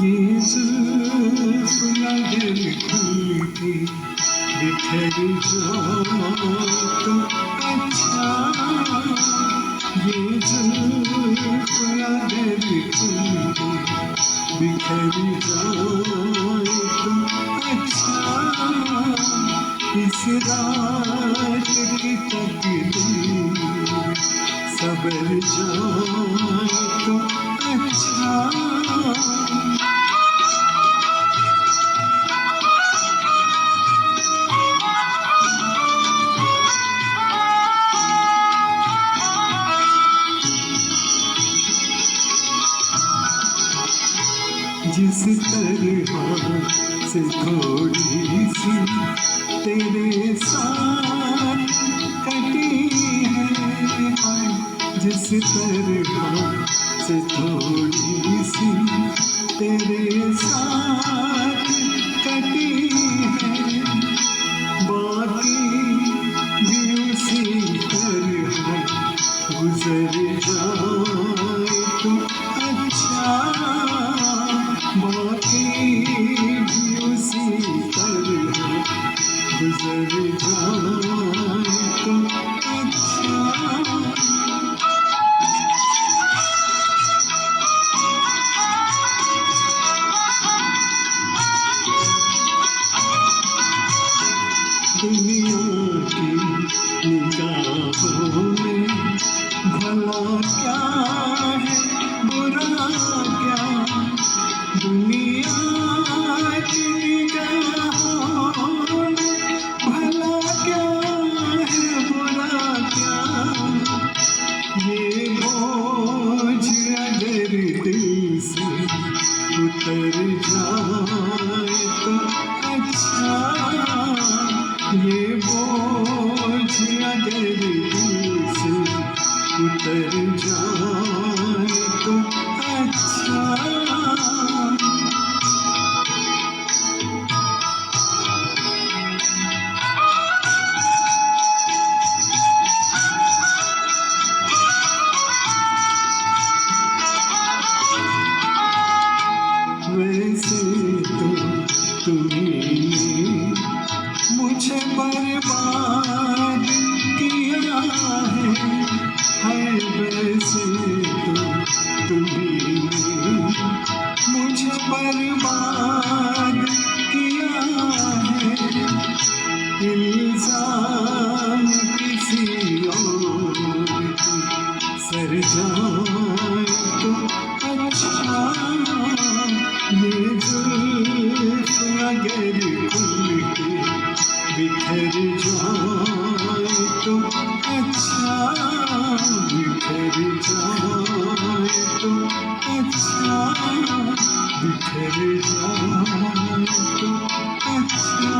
ये जुल्फ नगर खुलती बिखर जाए तो अच्छा। ये जुल्फ नगर खुलती बिखर जाए तो अच्छा। इस रात की तकदीर सबर जाए तो अच्छा। जिस तरह से थोड़ी सी तेरे साथ कटी है, जिस तरह से थोड़ी सी तेरे साथ कटी है, बाकी भी उसी तरह गुजर जाए तो अच्छा। बाकी भी उसी तरह गुजर जाए तो अच्छा। दुनिया की निगाहों में भला क्या है, बुरा क्या। दुनिया की निगाहों में भला क्या है, बुरा क्या। ये बोझ अगर दिल से उतर जाए तो अच्छा। ये बोझ अगर दिल से उतर जाए तो अच्छा। वैसे तो तुमने मुझे बर्बाद किया है। वैसे तो तुमने मुझे बर्बाद किया है। इल्जाम किसी और की सर जाए तो अच्छा। ये जुल्फ अगर खुल के बिखर जाए तो अच्छा। बिखर जाए तो अच्छा। बिखर जाए तो अच्छा।